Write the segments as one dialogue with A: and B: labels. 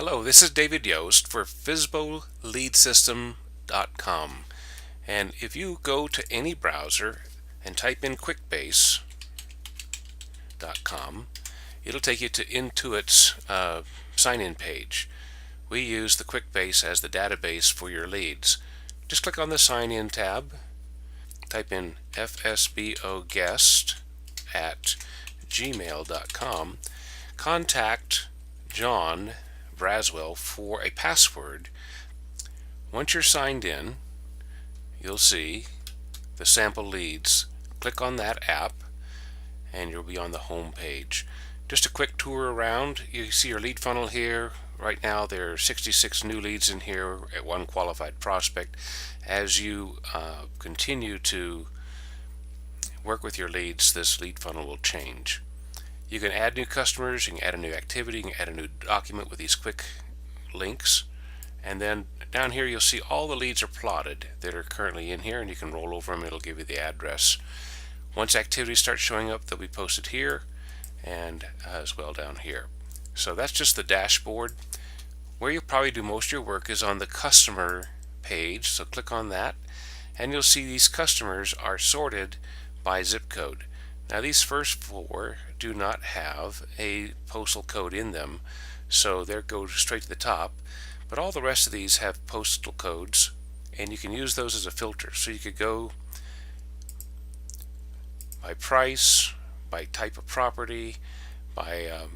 A: Hello, this is David Yost for FSBOLeadSystem.com, and if you go to any browser and type in QuickBase.com, it'll take you to Intuit's sign-in page. We use the QuickBase as the database for your leads. Just click on the Sign In tab, type in FSBOguest@gmail.com, contact John Braswell for a password. Once you're signed in, you'll see the sample leads. Click on that app and you'll be on the home page. Just a quick tour around. You see your lead funnel here. Right now there are 66 new leads in here at one qualified prospect. As you continue to work with your leads, this lead funnel will change. You can add new customers, you can add a new activity, you can add a new document with these quick links, and then down here you'll see all the leads are plotted that are currently in here, and you can roll over them. It'll give you the address. Once activities start showing up, they'll be posted here and as well down here. So that's just the dashboard. Where you'll probably do most of your work is on the customer page, so click on that and you'll see these customers are sorted by zip code. Now these first four do not have a postal code in them, so they go straight to the top, but all the rest of these have postal codes and you can use those as a filter. So you could go by price, by type of property, by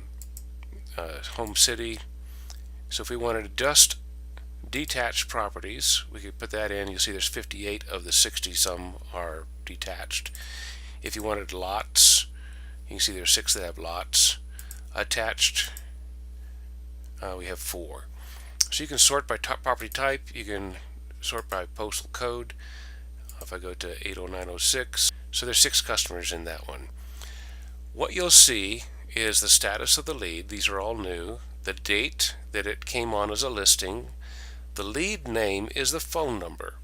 A: home city. So if we wanted just detached properties, we could put that in. You'll see there's 58 of the 60 some are detached. If you wanted lots, you can see there's 6 that have lots. Attached, we have 4. So you can sort by property type, you can sort by postal code. If I go to 80906, so there's 6 customers in that one. What you'll see is the status of the lead. These are all new. The date that it came on as a listing. The lead name is the phone number.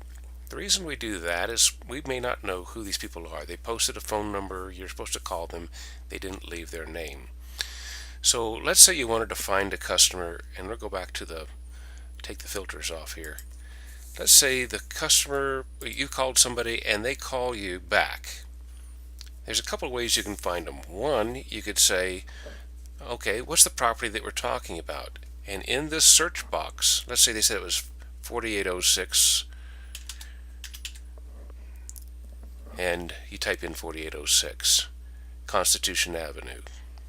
A: The reason we do that is we may not know who these people are. They posted a phone number, you're supposed to call them, they didn't leave their name. So let's say you wanted to find a customer, and we'll go back to take the filters off here. Let's say the customer, you called somebody and they call you back. There's a couple of ways you can find them. One, you could say, okay, what's the property that we're talking about? And in this search box, let's say they said it was 4806, and you type in 4806 Constitution Avenue.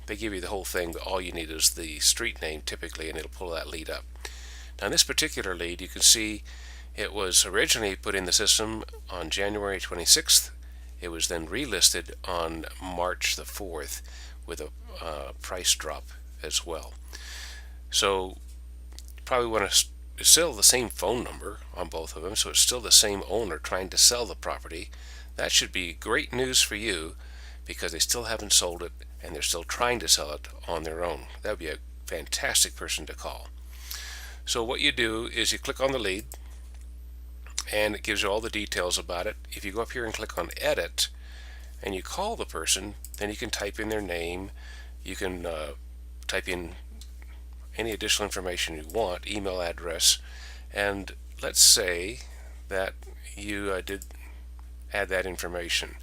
A: They give you the whole thing, but all you need is the street name typically, and it'll pull that lead up. Now in this particular lead, you can see it was originally put in the system on January 26th. It was then relisted on March the 4th with a price drop as well. So you probably want to still the same phone number on both of them, so it's still the same owner trying to sell the property. That should be great news for you because they still haven't sold it and they're still trying to sell it on their own. That would be a fantastic person to call. So what you do is you click on the lead and it gives you all the details about it. If you go up here and click on edit and you call the person, then you can type in their name. You can type in any additional information you want, email address, and let's say that you did add that information.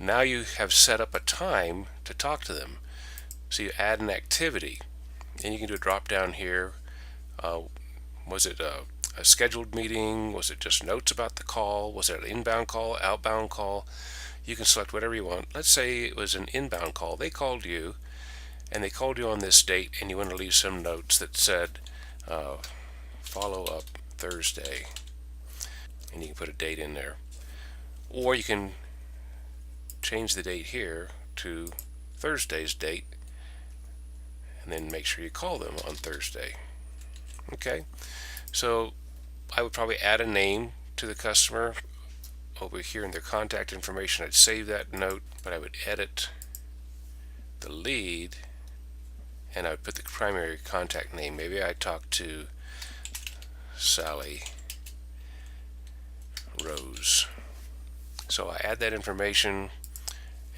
A: Now you have set up a time to talk to them. So you add an activity and you can do a drop down here. Was it a scheduled meeting? Was it just notes about the call? Was it an inbound call, outbound call? You can select whatever you want. Let's say it was an inbound call. They called you and they called you on this date, and you want to leave some notes that said follow up Thursday, and you can put a date in there. Or you can change the date here to Thursday's date and then make sure you call them on Thursday. Okay, so I would probably add a name to the customer over here in their contact information. I'd save that note, but I would edit the lead and I would put the primary contact name. Maybe I talk to Sally Rose. So I add that information,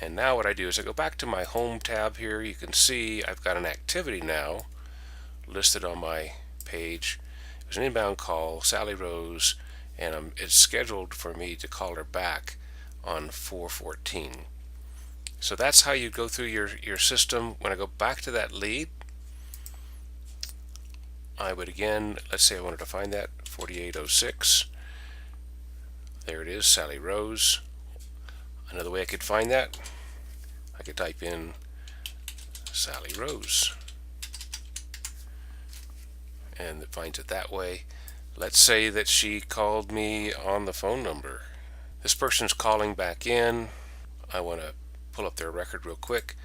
A: and now what I do is I go back to my home tab here. You can see I've got an activity now listed on my page. It was an inbound call, Sally Rose, and it's scheduled for me to call her back on 4/14. So that's how you go through your system. When I go back to that lead, I would again, let's say I wanted to find that 4806. There it is, Sally Rose. Another way I could find that, I could type in Sally Rose, and it finds it that way. Let's say that she called me on the phone number. This person's calling back in. I want to pull up their record real quick.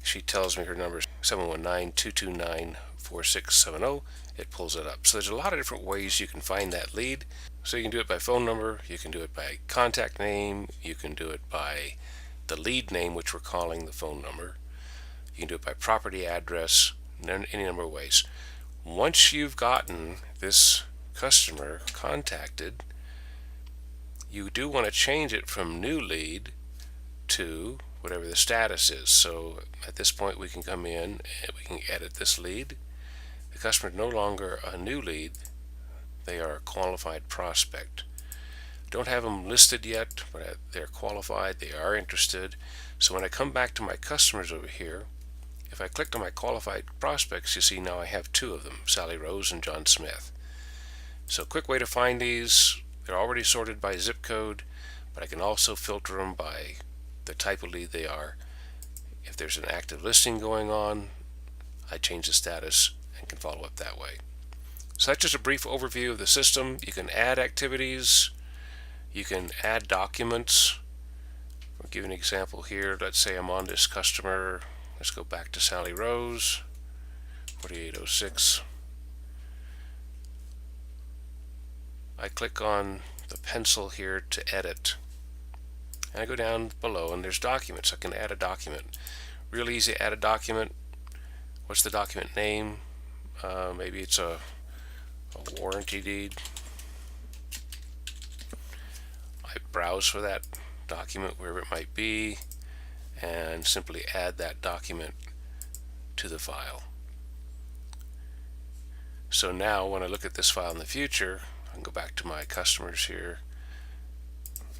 A: She tells me her number is 719-229-4670. It pulls it up. So there's a lot of different ways you can find that lead. So you can do it by phone number, you can do it by contact name, you can do it by the lead name, which we're calling the phone number. You can do it by property address, any number of ways. Once you've gotten this customer contacted, you do want to change it from new lead to whatever the status is. So at this point we can come in and we can edit this lead. The customer is no longer a new lead, they are a qualified prospect. Don't have them listed yet, but they're qualified, they are interested. So when I come back to my customers over here, if I click on my qualified prospects, you see now I have two of them, Sally Rose and John Smith. So a quick way to find these, they're already sorted by zip code, but I can also filter them by the type of lead they are. If there's an active listing going on, I change the status and can follow up that way. So that's just a brief overview of the system. You can add activities, you can add documents. I'll give you an example here. Let's say I'm on this customer. Let's go back to Sally Rose, 4806. I click on the pencil here to edit. And I go down below and there's documents. I can add a document. Real easy to add a document. What's the document name? Maybe it's a warranty deed. I browse for that document wherever it might be and simply add that document to the file. So now when I look at this file in the future, I can go back to my customers here,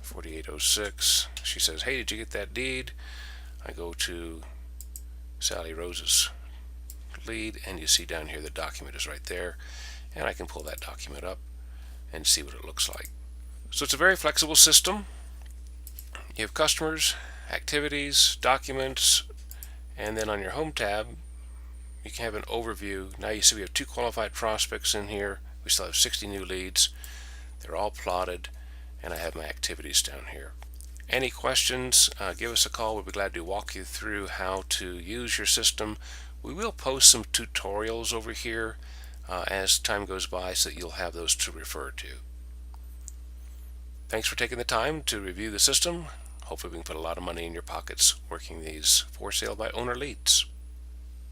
A: 4806. She says, hey, did you get that deed? I go to Sally Rose's lead and you see down here the document is right there, and I can pull that document up and see what it looks like. So it's a very flexible system. You have customers, activities, documents, and then on your home tab you can have an overview. Now you see we have 2 qualified prospects in here. We still have 60 new leads. They're all plotted, and I have my activities down here. Any questions, give us a call. We'll be glad to walk you through how to use your system. We will post some tutorials over here as time goes by so that you'll have those to refer to. Thanks for taking the time to review the system. Hopefully we can put a lot of money in your pockets working these for sale by owner leads.